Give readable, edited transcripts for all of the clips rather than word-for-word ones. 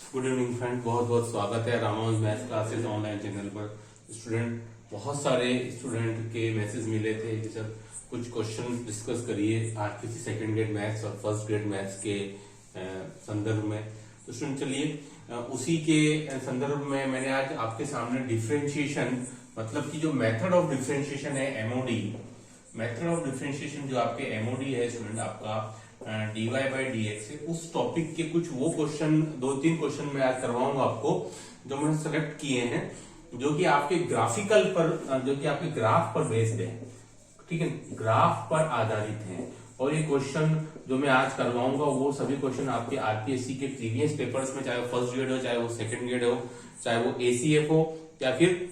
Good evening friend, बहुत बहुत स्वागत है Ramanuj maths classes online channel पर। स्टूडेंट, बहुत सारे स्टूडेंट के मैसेज मिले थे कि सर कुछ क्वेश्चन डिस्कस करिए आरपीसी सेकंड ग्रेड मैथ्स और फर्स्ट ग्रेड मैथ्स के संदर्भ में। तो स्टूडेंट चलिए उसी के संदर्भ में मैंने आज आपके सामने डिफरेंशिएशन, मतलब कि जो मेथड ऑफ डिफरेंशिएशन है एमओडी, मेथड ऑफ डिफरेंशिएशन जो आपके एमओडी है स्टूडेंट आपका dy बाई डी एक्स, उस टॉपिक के कुछ वो क्वेश्चन, 2-3 क्वेश्चन मैं आज करवाऊंगा आपको जो मैंने सेलेक्ट किए हैं, जो कि आपके ग्राफिकल पर, जो कि आपके ग्राफ पर बेस्ड है, ठीक है, ग्राफ पर आधारित है। और ये क्वेश्चन जो मैं आज करवाऊंगा वो सभी क्वेश्चन आपके आरपीएससी के प्रीवियस पेपर्स में, चाहे वो फर्स्ट ग्रेड हो, चाहे वो सेकंड ग्रेड हो, चाहे वो एसीएफ हो या फिर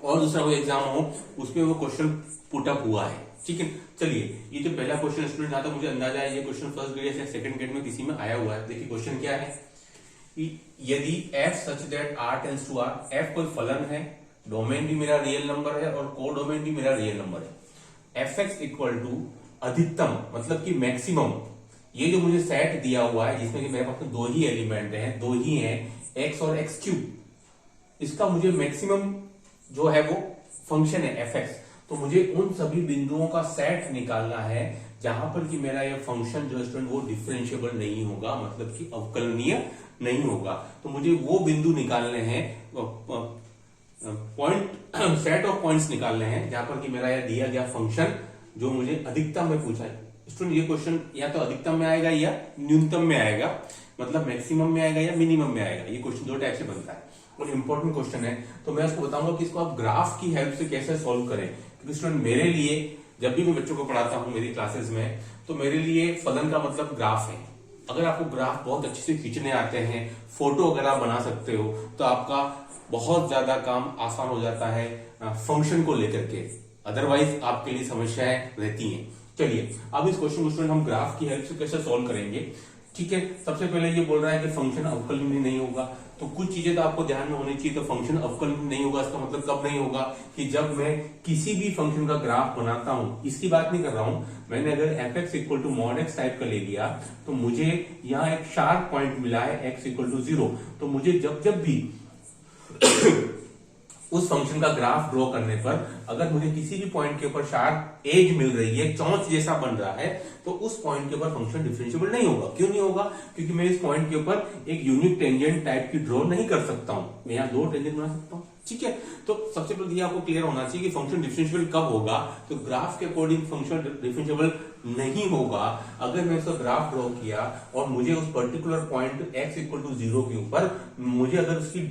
और दूसरा कोई एग्जाम हो, उसमें वो क्वेश्चन पुटअप हुआ है, ठीक है। चलिए, ये जो पहला क्वेश्चन स्टूडेंट, जहां तक मुझे अंदाजा है ये क्वेश्चन फर्स्ट ग्रेड या सेकंड ग्रेड में किसी में आया हुआ है। देखिए क्वेश्चन क्या है, यदि f such that r tends to r, f कोई फलन है, डोमेन भी मेरा रियल नंबर है और को डोमेन भी मेरा रियल नंबर है, fx इक्वल टू अधिकतम मतलब कि मैक्सिमम, ये जो मुझे सेट दिया हुआ है जिसमें कि मेरे पास दो ही एलिमेंट हैं, दो ही हैं x और x क्यूब, इसका मुझे मैक्सिमम जो है वो फंक्शन है fx। तो मुझे उन सभी बिंदुओं का सेट निकालना है जहां पर कि मेरा ये फंक्शन जो स्टूडेंट वो डिफरेंशिएबल नहीं होगा, मतलब कि अवकलनीय नहीं होगा। तो मुझे वो बिंदु निकालने हैं, पॉइंट सेट ऑफ पॉइंट्स निकालने हैं जहां पर कि मेरा यह दिया गया फंक्शन जो मुझे अधिकतम में पूछा है। स्टूडेंट ये क्वेश्चन या तो अधिकतम में आएगा या न्यूनतम में आएगा, मतलब मैक्सिमम में आएगा या मिनिमम में आएगा। ये क्वेश्चन दो टाइप से बनता है और इंपॉर्टेंट क्वेश्चन है। तो मैं उसको बताऊंगा कि इसको आप ग्राफ की हेल्प से कैसे सॉल्व करें, क्योंकि स्टूडेंट मेरे लिए जब भी मैं बच्चों को पढ़ाता हूं मेरी क्लासेस में, तो मेरे लिए फलन का मतलब ग्राफ है। अगर आपको ग्राफ बहुत अच्छे से खींचने आते हैं, फोटो अगर आप बना सकते हो, तो आपका बहुत ज्यादा काम आसान हो जाता है फंक्शन को लेकर के, अदरवाइज आपके लिए समस्याएं रहती हैं। चलिए अब इस क्वेश्चन को स्टूडेंट हम ग्राफ की हेल्प से कैसे सॉल्व करेंगे, ठीक है। सबसे पहले ये बोल रहा है कि फंक्शन अवकलनीय नहीं होगा, तो कुछ चीजें तो आपको ध्यान में होनी चाहिए। तो फंक्शन अवकलनीय नहीं होगा इसका मतलब कब नहीं होगा, कि जब मैं किसी भी फंक्शन का ग्राफ बनाता हूं, इसकी बात नहीं कर रहा हूं मैंने, अगर fx equal to mod x type का ले लिया तो मुझे यहाँ एक शार्प पॉइंट मिला है x इक्वल टू 0, तो मुझे जब भी उस फंक्शन का ग्राफ ड्रॉ करने पर अगर मुझे किसी भी पॉइंट के ऊपर शार्प एज मिल रही है, चौंच जैसा बन रहा है, तो उस पॉइंट के ऊपर फंक्शन डिफरेंशिएबल नहीं होगा। क्यों नहीं होगा? क्योंकि मैं इस पॉइंट के ऊपर एक यूनिक टेंजेंट टाइप की ड्रॉ नहीं कर सकता हूं, मैं यहाँ दो टेंजेंट बना सकता हूँ, ठीक है। तो सबसे पहले ये आपको क्लियर होना चाहिए कि फंक्शन डिफरेंशिएबल कब होगा, तो ग्राफ के अकॉर्डिंग फंक्शन डिफरेंशिएबल नहीं होगा अगर मैं उसका ग्राफ ड्रॉ किया और मुझे उस particular point x equal to 0 के ऊपर मुझे अगर उसकी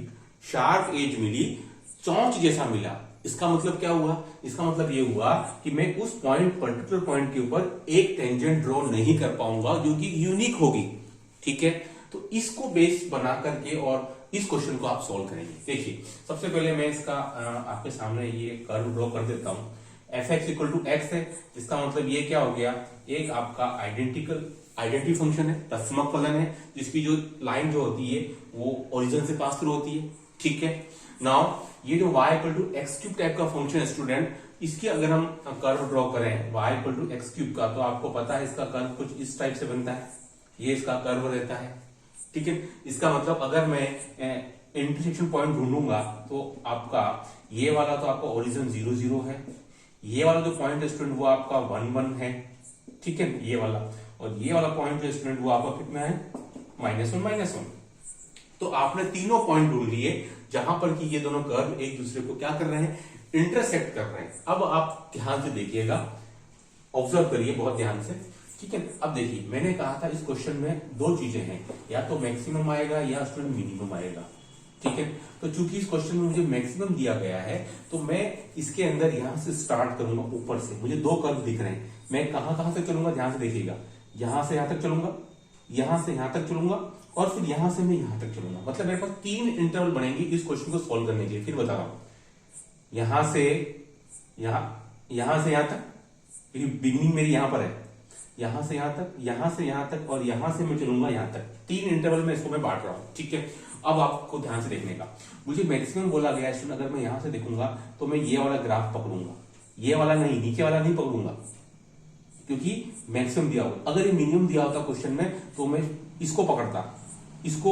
शार्प एज मिली, चौंच जैसा मिला, इसका मतलब क्या हुआ, इसका मतलब ये हुआ कि मैं उस पॉइंट, पर्टिकुलर पॉइंट के ऊपर एक टेंजेंट ड्रॉ नहीं कर पाऊंगा जो कि यूनिक होगी, ठीक है। तो इसको बेस बना करके और इस क्वेश्चन को आप सॉल्व करेंगे। देखिए सबसे पहले मैं इसका आपके सामने ये कर्व ड्रॉ कर देता हूं। fx इक्वल टू एक्स है, इसका मतलब ये क्या हो गया, एक आपका आइडेंटिटी फंक्शन है, तत्समक फलन है, जिसकी जो लाइन जो होती है वो ओरिजिन से पास थ्रू होती है, ठीक है। नाउ ये जो y equal to x cube type का फंक्शन है स्टूडेंट, इसकी अगर हम कर्व ड्रॉ करें y equal to x cube का, तो आपको पता है इसका कर्व कुछ इस टाइप से बनता है, ये इसका कर्व रहता है, ठीक है। इसका मतलब अगर मैं इंटरसेक्शन पॉइंट ढूंढूंगा तो आपका ये वाला तो आपका ओरिजिन 0 0 है, ये वाला जो पॉइंट है स्टूडेंट वो आपका 1 1 है, ठीक है, ये वाला, और ये वाला पॉइंट है स्टूडेंट वो आपका कितना है, -1 -1। तो आपने तीनों पॉइंट ढूंढ लिए जहां पर कि ये दोनों कर्व एक दूसरे को क्या कर रहे हैं, इंटरसेक्ट कर रहे हैं। अब आप ध्यान से देखिएगा, ऑब्जर्व करिए बहुत ध्यान से, ठीक है। अब देखिए मैंने कहा था इस क्वेश्चन में दो चीजें हैं, या तो मैक्सिमम आएगा या स्टूडेंट मिनिमम आएगा, ठीक है। तो चूंकि इस क्वेश्चन में मुझे मैक्सिमम दिया गया है, तो मैं इसके अंदर यहां से स्टार्ट करूंगा, ऊपर से मुझे दो कर्व दिख रहे हैं, मैं कहां से चलूंगा, ध्यान से देखिएगा, यहां से यहां तक चलूंगा, यहां से यहां तक चलूंगा, और फिर यहां से मैं यहां तक चलूंगा। मतलब मेरे पास 3 इंटरवल बनेंगे इस क्वेश्चन को सॉल्व करने के लिए। फिर बता रहा हूं, यहां से यहां तक, बिगिनिंग मेरी यहां पर है, यहां से यहां तक, यहां से यहां तक, और यहां से मैं चलूंगा यहां तक। 3 इंटरवल में इसको मैं बांट रहा हूं, ठीक है। अब आपको ध्यान से देखने का, मुझे मैक्सिमम बोला गया है, अगर मैं यहां से देखूंगा तो मैं ये वाला ग्राफ पकड़ूंगा, ये वाला नहीं, नीचे वाला नहीं पकड़ूंगा, क्योंकि मैक्सिमम दिया होगा। अगर ये मिनिमम दिया होता क्वेश्चन में तो मैं इसको पकड़ता, इसको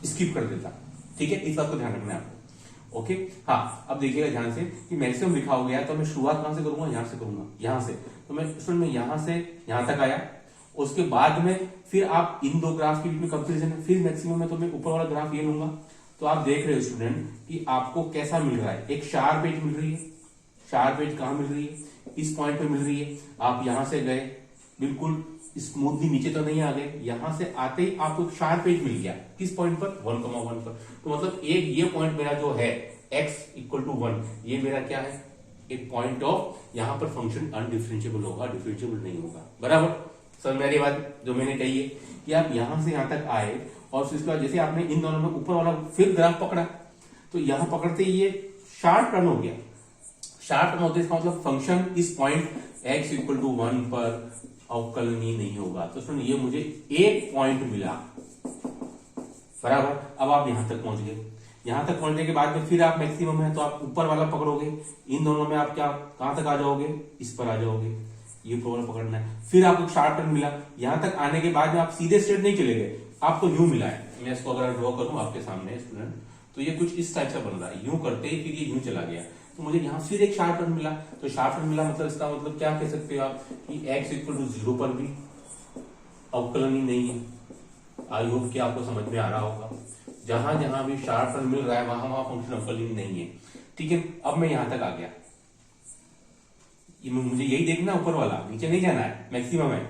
स्किप कर देता। ठीक है, इस बात को ध्यान रखना है आपको। ओके, हाँ, अब देखिएगा ध्यान से कि मैक्सिमम लिखा हो गया तो मैं शुरुआत कहां से करूंगा, यहां से करूंगा, यहां से। तो मैं स्टूडेंट में यहां से यहां तक आया, उसके बाद में फिर आप इन दो ग्राफ के बीच में कंपेरिजन है, फिर मैक्सिमम है तो मैं ऊपर वाला ग्राफ ये लूंगा। तो आप देख रहे हो स्टूडेंट कि आपको कैसा मिल रहा है, एक शार्प एज मिल रही है। शार्प एज कहां मिल रही है, इस पॉइंट पे मिल रही है। आप यहां से गए, बिल्कुल स्मूथली नीचे तो नहीं आ गए, यहां से आते ही आपको एक शार्प एज मिल गया, किस पॉइंट पर, 1,1 पर। तो मतलब एक ये पॉइंट मेरा जो है x इक्वल टू 1, ये मेरा क्या है, एक पॉइंट ऑफ, यहां पर फंक्शन अनडिफरेंशिएबल होगा, डिफरेंशिएबल नहीं होगा। बराबर समझ में आ रही बात जो मैंने कही है कि आप यहां से यहां तक आए और उसके बाद जैसे आपने इन दोनों में ऊपर वाला फिर ग्राफ पकड़ा, तो यहां पकड़ते ही ये शार्प टर्न हो गया। शार्प टर्न होते इसका मतलब फंक्शन इस पॉइंट x इक्वल टू 1 पर अवकलनीय नहीं होगा। तो सुन, ये मुझे एक पॉइंट मिला। बराबर, अब आप यहां तक पहुंच गए, यहां तक पहुंचने के बाद में फिर आप मैक्सिमम है तो आप ऊपर वाला पकड़ोगे, इन दोनों में आप क्या कहां तक आ जाओगे, इस पर आ जाओगे, ये ऊपर वाला पकड़ना है। फिर आपको शार्प टर्न मिला, यहां तक आने के बाद में आप सीधे स्ट्रेट नहीं चले गए, आपको यूं मिला है। मैं इसको अगर ड्रॉ करूं आपके सामने स्टूडेंट, तो ये कुछ इस टाइप से बन रहा है, यूं करते ही फिर ये यूं चला गया। तो मुझे यहां फिर एक शार्प टर्न मिला, तो शार्प टर्न मिला मतलब इसका मतलब क्या कह सकते हो आप कि x इक्वल टू 0 पर भी अवकलनीय नहीं है। आई होप कि आपको समझ में आ रहा होगा, जहां जहां भी शार्प टर्न मिल रहा है वहां वहां फंक्शन अवकलनीय नहीं है। ठीक है, अब मैं यहां तक आ गया, मुझे यही देखना ऊपर वाला, नीचे नहीं जाना है, मैक्सिमम है।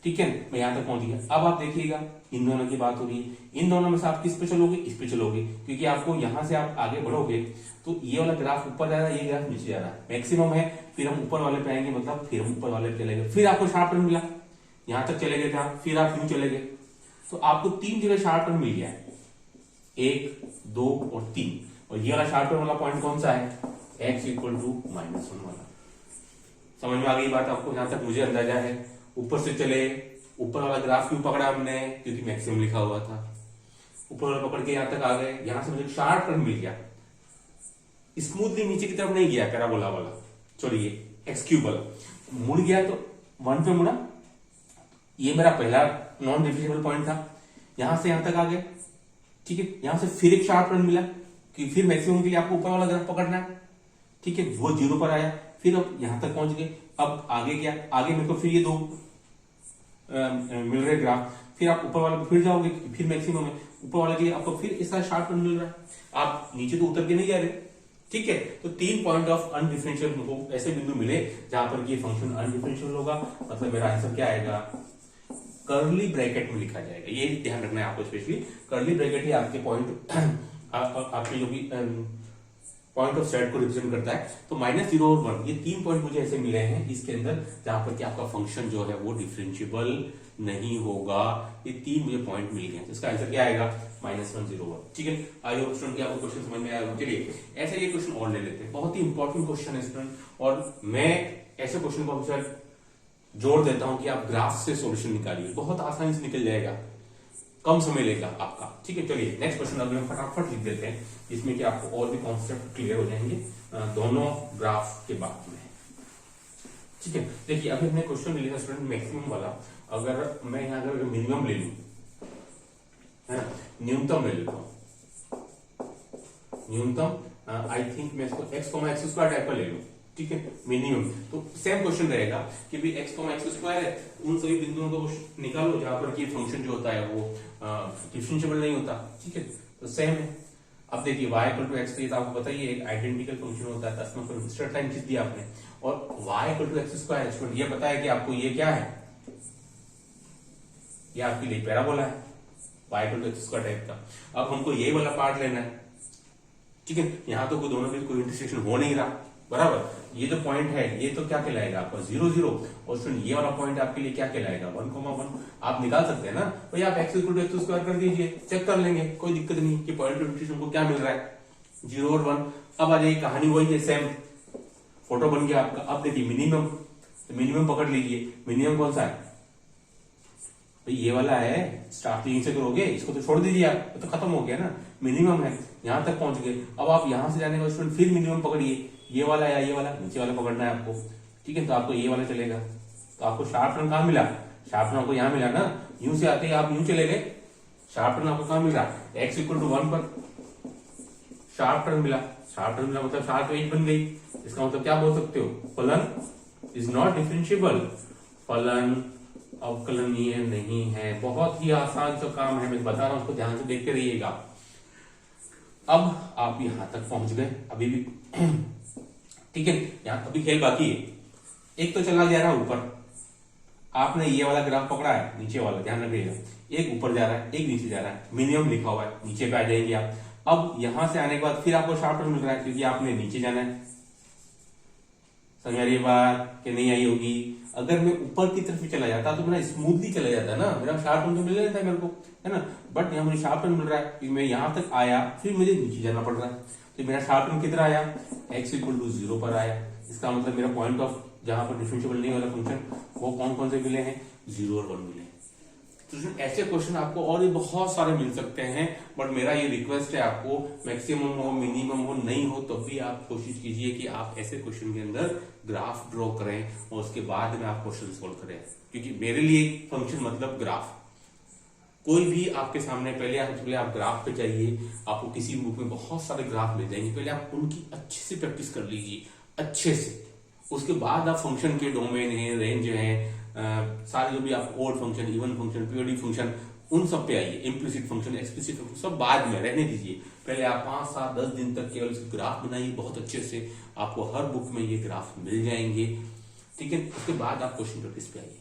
ठीक है, मैं यहां तक पहुंच गया। अब आप देखिएगा इन दोनों की बात हो रही है, इन दोनों में से आप किस पे चलोगे, इस पे चलोगे, क्योंकि आपको यहां से आप आगे बढ़ोगे तो ये वाला ग्राफ ऊपर जा रहा है, ये ग्राफ नीचे जा रहा है, मैक्सिमम है। फिर हम ऊपर वाले पे आएंगे, मतलब फिर हम ऊपर वाले पे चले गए, फिर आपको शार्प टर्न मिला, यहां तक चले गए थे आप, फिर आप यूं चले गए, तो आपको 3 जगह शार्प टर्न मिल गया है, 1, 2 और 3। और ये वाला शार्प टर्न वाला पॉइंट कौन सा है, x इक्वल टू -1 वाला। समझ में आ गई बात आपको, जहां तक मुझे अंदाजा है। ऊपर से चले, ऊपर वाला ग्राफ क्यों पकड़ा हमने, क्योंकि मैक्सिमम लिखा हुआ था, ऊपर वाला पकड़ के यहां तक आ गए, यहां से मुझे शार्प टर्न मिल गया, स्मूथली नीचे की तरफ नहीं गया पैराबोला वाला, छोड़िए एक्स क्यूब वाला, मुड़ गया तो 1 पे मुड़ा। ये मेरा पहला नॉन डिफिजिबल पॉइंट था, यहां से यहां तक आ गया। ठीक है, यहां से फिर एक शार्प टर्न मिला कि फिर मैक्सिमम के लिए आपको ऊपर वाला ग्राफ पकड़ना है। ठीक है, वो 0 पर आया, फिर अब यहां तक पहुंच गए। अब आगे क्या, आगे मेरे को फिर ये 2 मिल रहे ग्राफ, फिर आप ऊपर वाला फिर जाओगे, फिर मैक्सिमम है, ऊपर वाले के लिए आपको फिर ऐसा शार्प टर्न मिल रहा है, आप नीचे तो उतर के नहीं जा रहे। ठीक है, तो 3 पॉइंट ऑफ अनडिफरेंशियल ऐसे बिंदु मिले जहां पर ये फंक्शन अनडिफरेंशियल होगा, मतलब मेरा आंसर क्या आएगा, कर्ली ब्रैकेट में लिखा जाएगा। ये ध्यान रखना है आपको, स्पेशली कर्ली ब्रैकेट ही आपके पॉइंट आपके जो भी पॉइंट ऑफ सेट को रिप्रेजेंट करता है। तो -0 और 1 ये 3 पॉइंट मुझे ऐसे मिले हैं इसके अंदर जहां पर कि आपका फंक्शन जो है वो डिफरेंशिएबल नहीं होगा। ये 3 मुझे पॉइंट मिल गए, इसका आंसर क्या आएगा, -1, 0, 1। ठीक है, आई होप स्टूडेंट कि आपको क्वेश्चन समझ में आया। चलिए ऐसे ये क्वेश्चन और ले लेते हैं, बहुत ही इंपॉर्टेंट क्वेश्चन है स्टूडेंट, और मैं ऐसे क्वेश्चन को हमेशा जोड़ देता हूं कि आप ग्राफ से सॉल्यूशन निकालिए, बहुत आसानी से निकल जाएगा, कम समय लेगा आपका। ठीक है, चलिए नेक्स्ट क्वेश्चन अभी हम फटाफट लिख देते हैं, जिसमें कि आपको और भी कॉन्सेप्ट क्लियर हो जाएंगे दोनों ग्राफ के बाद में। ठीक है, देखिए अभी हमने क्वेश्चन लिखा स्टूडेंट मैक्सिमम वाला, अगर मैं यहाँ अगर मिनिमम ले लूं, है ना, न्यूनतम ले लेता हूं, न्यूनतम आई थिंक मैं इसको x,x² टाइप का ले लूं। ठीक है, मिनिमम, तो सेम क्वेश्चन रहेगा कि भी x,x² है, उन सभी बिंदुओं को निकालो जहां पर कि फंक्शन जो होता है वो डिफरेंशिएबल नहीं होता। ठीक है, तो सेम है। अब देखिए y इक्वल टू एक्स, तो आपको बताइए एक आइडेंटिकल फंक्शन होता है, तो इसमें स्ट्रेट लाइन खींच दिया आपने, और y इक्वल टू x², ये पता है कि आपको ये क्या है, ये आपके लिए पैराबोला है, y equal to x² type का। अब हमको यही वाला पार्ट लेना है। ठीक है, यहां तो दोनों के कोई इंटरसेक्शन हो नहीं रहा, बराबर। ये जो पॉइंट है ये तो क्या कहलाएगा आपका 0, 0, और सुन ये वाला पॉइंट आपके लिए क्या कहलाएगा 1,1। आप निकाल सकते हैं ना भाई, आप x इक्वल टू x² कर दीजिए, चेक कर लेंगे, कोई दिक्कत नहीं कि पॉइंट ऑफ इंटरसेक्शन को क्या मिल रहा है, 0 और 1। अब आ जाइए, कहानी वही है, सेम फोटो बन गया आपका। अब देखिए मिनिमम, तो मिनिमम पकड़ लीजिए, मिनिमम कौन सा है भाई, ये वाला है, स्टार्टिंग से करोगे, इसको तो छोड़ दीजिए आप, तो खत्म हो गया ना, मिनिमम है, यहां तक पहुंच गए। अब आप यहां से जाने के बाद फिर मिनिमम पकड़िए, ये वाला या ये वाला, नीचे वाला पकड़ना है आपको। ठीक है, तो आपको ये वाला चलेगा, तो आपको शार्प टर्न कहां मिला, शार्प टर्न आपको यहां मिला ना, यूं से आते ही आप यूं चले गए, शार्प टर्न आपको कहां मिल रहा है, एक्स इक्वल टू 1 पर शार्प टर्न मिला। शार्प टर्न मिला मतलब शार्प एज बन गई। इसका मतलब क्या बोल सकते हो, फलन इज नॉट डिफरेंशिएबल, फलन अवकलनीय नहीं है। बहुत ही आसान सा काम है, मैं बता रहा हूं, उसको ध्यान से देखते रहिएगा। अब आप यहां तक पहुंच गए, अभी भी ठीक है, यहां अभी खेल बाकी है। एक तो चला जा रहा है ऊपर, आपने ये वाला ग्राफ पकड़ा है, नीचे वाला ध्यान रखिएगा, एक ऊपर जा रहा है एक नीचे जा रहा है, मिनिमम लिखा हुआ है, नीचे पे आ जाएंगे आप। अब यहां से आने के बाद फिर आपको शार्प टर्न मिल रहा है, क्योंकि आपने नीचे जाना है। समझ आ रही है बात कि नहीं आई होगी? अगर मैं ऊपर की तरफ चला जाता तो मेरा स्मूथली चला जाता ना, मेरा शार्प टर्न तो मिल रहा था मेरे को, है ना। बट यहाँ मुझे शार्प टर्न मिल रहा है क्योंकि मैं यहां तक आया, फिर मुझे नीचे जाना पड़ रहा है। तो मेरा शार्प टर्न किधर आया, एक्स इक्वल टू 0 पर आया। इसका मतलब मेरा पॉइंट ऑफ जहां पर डिफरेंशिएबल नहीं वाला फंक्शन, वो कौन कौन से मिले हैं, 0 और 1 मिले हैं। तो ऐसे क्वेश्चन आपको और भी बहुत सारे मिल सकते हैं, बट मेरा ये रिक्वेस्ट है आपको, मैक्सिमम हो मिनिमम हो नहीं हो तब भी आप कोशिश कीजिए कि आप ऐसे क्वेश्चन के अंदर ग्राफ ड्रॉ करें और उसके बाद में आप क्वेश्चन सोल्व करें। क्योंकि मेरे लिए फंक्शन मतलब ग्राफ, कोई भी आपके सामने पहले आप ग्राफ पे जाइए, आपको किसी बुक में बहुत सारे ग्राफ मिल जाएंगे, पहले आप उनकी अच्छे से प्रैक्टिस कर लीजिए, अच्छे से। उसके बाद आप फंक्शन के डोमेन है, रेंज है, सारे जो भी आप odd function, even function, periodic function, उन सब पे आइए। इम्प्लिसिट फंक्शन, एक्सप्लिसिट फंक्शन सब बाद में रहने दीजिए। पहले आप 5, 7, 10 दिन तक केवल इसके ग्राफ बनाइए बहुत अच्छे से, आपको हर बुक में ये ग्राफ मिल जाएंगे, ठीक है। उसके बाद आप क्वेश्चन प्रैक्टिस पे आइए।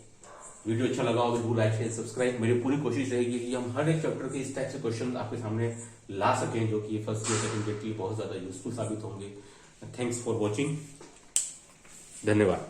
वीडियो अच्छा लगा हो तो लाइक शेयर सब्सक्राइब। मेरी पूरी कोशिश रहेगी कि हम हर एक चैप्टर के इस टाइप से क्वेश्चन आपके सामने ला सकें, जो कि फर्स्ट ईयर सेकंड ईयर के लिए बहुत ज्यादा यूजफुल साबित होंगे। थैंक्स फॉर वॉचिंग, धन्यवाद।